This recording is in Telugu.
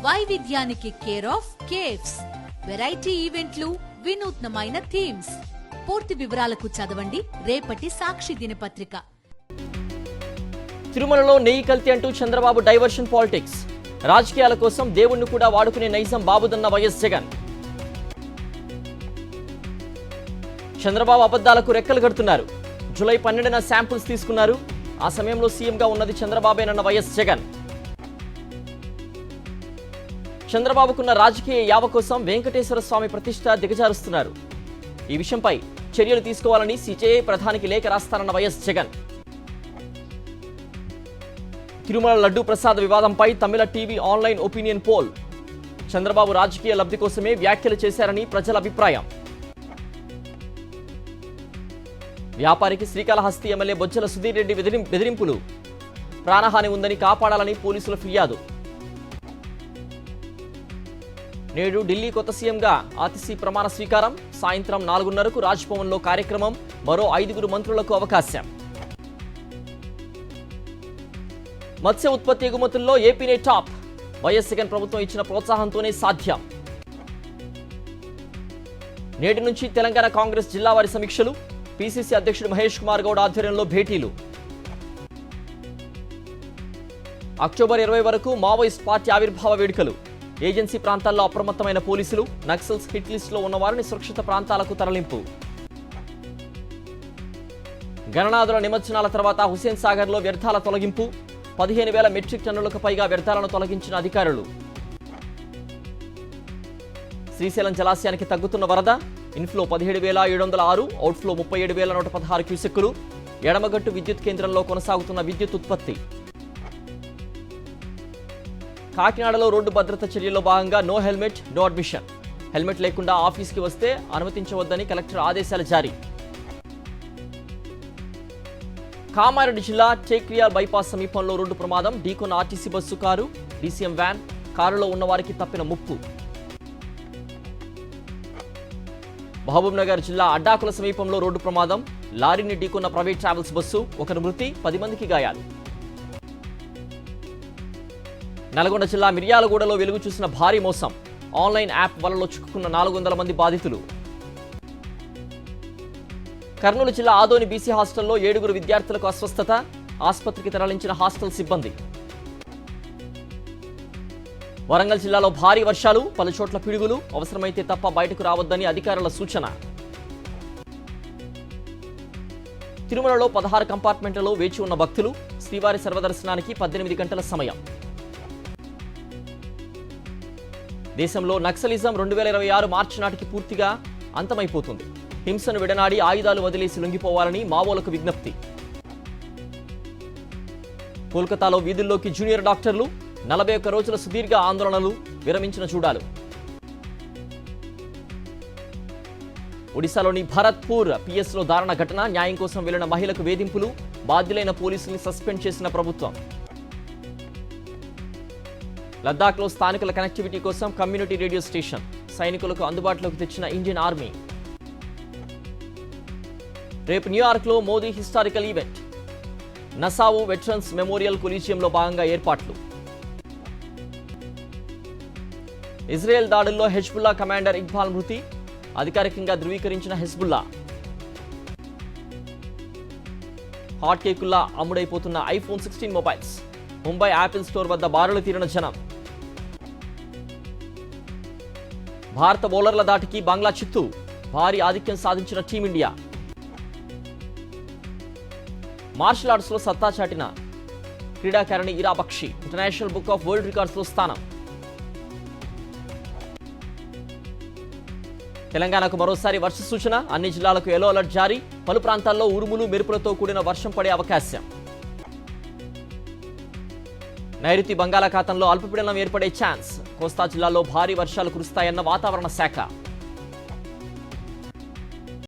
వైవిధ్యానికి కేర్ ఆఫ్ కేవ్స్, వెరైటీ ఈవెంట్లు, వినూత్నమైన థీమ్స్. పూర్తి వివరాలకు చదవండి రేపటి సాక్షి దినపత్రిక. తిరుమలలో నెయ్యి కల్తీ అంటూ చంద్రబాబు డైవర్షన్ పాలిటిక్స్. రాజకీయాల కోసం దేవుణ్ణి కూడా వాడుకునే నైజం బాబుదన్న వైఎస్ జగన్. చంద్రబాబు అబద్దాలకు రెక్కలు కడుతున్నారు. జూలై 12న శాంపుల్స్ తీసుకున్నారు. ఆ సమయంలో సీఎంగా ఉన్నది చంద్రబాబేనన్న వైఎస్ జగన్. చంద్రబాబుకున్న రాజకీయ యావ కోసం వెంకటేశ్వర స్వామి ప్రతిష్ట దిగజారుస్తున్నారు. ఈ విషయంపై చర్యలు తీసుకోవాలని సిజేఐ ప్రధానికి లేఖ రాస్తానన్న వైఎస్ జగన్. తిరుమల లడ్డూ ప్రసాద వివాదంపై Tamil TV online opinion poll. Chandrababu రాజకీయ లబ్ధి కోసమే వ్యాఖ్యలు చేశారని ప్రజల అభిప్రాయం. వ్యాపారికి శ్రీకాళహస్తి ఎమ్మెల్యే బొజ్జల సుధీర్ రెడ్డి బెదిరింపులు. ప్రాణహాని ఉందని కాపాడాలని పోలీసుల ఫిర్యాదు. నేడు ఢిల్లీ కొత్త సీఎంగా ఆతిశీ ప్రమాణ స్వీకారం. సాయంత్రం 4:30కు రాజ్భవన్లో కార్యక్రమం. మరో 5 మంత్రులకు అవకాశం. మత్స్య ఉత్పత్తి ఎగుమతుల్లో ఏపీనే టాప్. వైఎస్ జగన్ ప్రభుత్వం ఇచ్చిన ప్రోత్సాహంతోనే సాధ్యం. నేటి నుంచి తెలంగాణ కాంగ్రెస్ జిల్లావారి సమీక్షలు. పీసీసీ అధ్యక్షుడు మహేష్ కుమార్ గౌడ్ ఆధ్వర్యంలో భేటీలు. అక్టోబర్ 20 వరకు మావోయిస్ట్ పార్టీ ఆవిర్భావ వేడుకలు. ఏజెన్సీ ప్రాంతాల్లో అప్రమత్తమైన పోలీసులు. నక్సల్స్ హిట్ లిస్టులో ఉన్నవారిని సురక్షిత ప్రాంతాలకు తరలింపు. గణనాథుల నిమజ్జనాల తర్వాత హుస్సేన్ సాగర్లో వ్యర్థాల తొలగింపు. 15,000 మెట్రిక్ టన్నులకు పైగా వ్యర్థాలను తొలగించిన అధికారులు. శ్రీశైలం జలాశయానికి తగ్గుతున్న వరద. Inflow 17,706, outflow 37,116 క్యూసెక్కులు. ఎడమగట్టు విద్యుత్ కేంద్రంలో కొనసాగుతున్న విద్యుత్ ఉత్పత్తి. కాకినాడలో రోడ్డు భద్రత చర్యల్లో భాగంగా no helmet no admission. Helmet లేకుండా ఆఫీస్కి వస్తే అనుమతించవద్దని కలెక్టర్ ఆదేశాలు జారీ. కామారెడ్డి జిల్లా టేక్రియాల్ బైపాస్ సమీపంలో రోడ్డు ప్రమాదం. ఢీకొన్న RTC bus car. DCM van. కారులో ఉన్నవారికి తప్పిన ముప్పు. మహబూబ్నగర్ జిల్లా అడ్డాకుల సమీపంలో రోడ్డు ప్రమాదం. లారీని ఢీకొన్న ప్రైవేట్ ట్రావెల్స్ బస్సు. 1 మృతి, 10 మందికి గాయాలు. నల్గొండ జిల్లా మిర్యాలగూడలో వెలుగు చూసిన భారీ మోసం. ఆన్లైన్ యాప్ వలలో చిక్కుకున్న 400 మంది బాధితులు. కర్నూలు జిల్లా ఆదోని బీసీ హాస్టల్లో 7 విద్యార్థులకు అస్వస్థత. ఆసుపత్రికి తరలించిన హాస్టల్ సిబ్బంది. వరంగల్ జిల్లాలో భారీ వర్షాలు. పలుచోట్ల పిడుగులు. అవసరమైతే తప్ప బయటకు రావద్దని అధికారుల సూచన. తిరుమలలో 16 కంపార్ట్మెంట్లలో వేచి ఉన్న భక్తులు. శ్రీవారి సర్వదర్శనానికి 18 గంటల సమయం. దేశంలో నక్సలిజం 2026 మార్చి నాటికి పూర్తిగా అంతమైపోతుంది. హింసను విడనాడి ఆయుధాలు వదిలేసి లొంగిపోవాలని మావోలకు విజ్ఞప్తి. కోల్కతాలో వీధుల్లోకి జూనియర్ డాక్టర్లు. 41 రోజుల సుదీర్ఘ ఆందోళనలు విరమించిన చూడాలు. ఒడిశాలోని భరత్పూర్ పిఎస్లో దారుణ ఘటన. న్యాయం కోసం వెళ్లిన మహిళకు వేధింపులు. బాధ్యులైన పోలీసుల్ని సస్పెండ్ చేసిన ప్రభుత్వం. లద్దాఖ్లో స్థానికుల కనెక్టివిటీ కోసం కమ్యూనిటీ రేడియో స్టేషన్. సైనికులకు అందుబాటులోకి తెచ్చిన ఇండియన్ ఆర్మీ. రేపు న్యూయార్క్లో Modi historical event. Nassau veterans memorial కొలీజియంలో భాగంగా ఏర్పాట్లు. ఇజ్రాయెల్ దాడుల్లో హెజ్బుల్లా కమాండర్ ఇక్బాల్ మృతి. అధికారికంగా ధృవీకరించిన హెజ్బుల్లా. హాట్ కేకుల్లా అమ్ముడైపోతున్న iPhone 16 mobiles. Mumbai Apple store వద్ద బారులు తీరిన జనం. భారత బౌలర్ల దాటికి బంగ్లా చిత్తు. భారీ ఆధిక్యం సాధించిన టీమిండియా. మార్షల్ ఆర్ట్స్లో సత్తా చాటిన క్రీడాకారిణి Ira Bakshi international book of world రికార్డ్స్లో స్థానం. తెలంగాణకు మరోసారి వర్ష సూచన. అన్ని జిల్లాలకు ఎల్లో అలర్ట్ జారీ. పలు ప్రాంతాల్లో ఉరుములు మెరుపులతో కూడిన వర్షం పడే అవకాశం. నైరుతి బంగాళాఖాతంలో అల్పపీడనం ఏర్పడే ఛాన్స్. కోస్తా జిల్లాలో భారీ వర్షాలు కురుస్తాయన్న వాతావరణ శాఖ.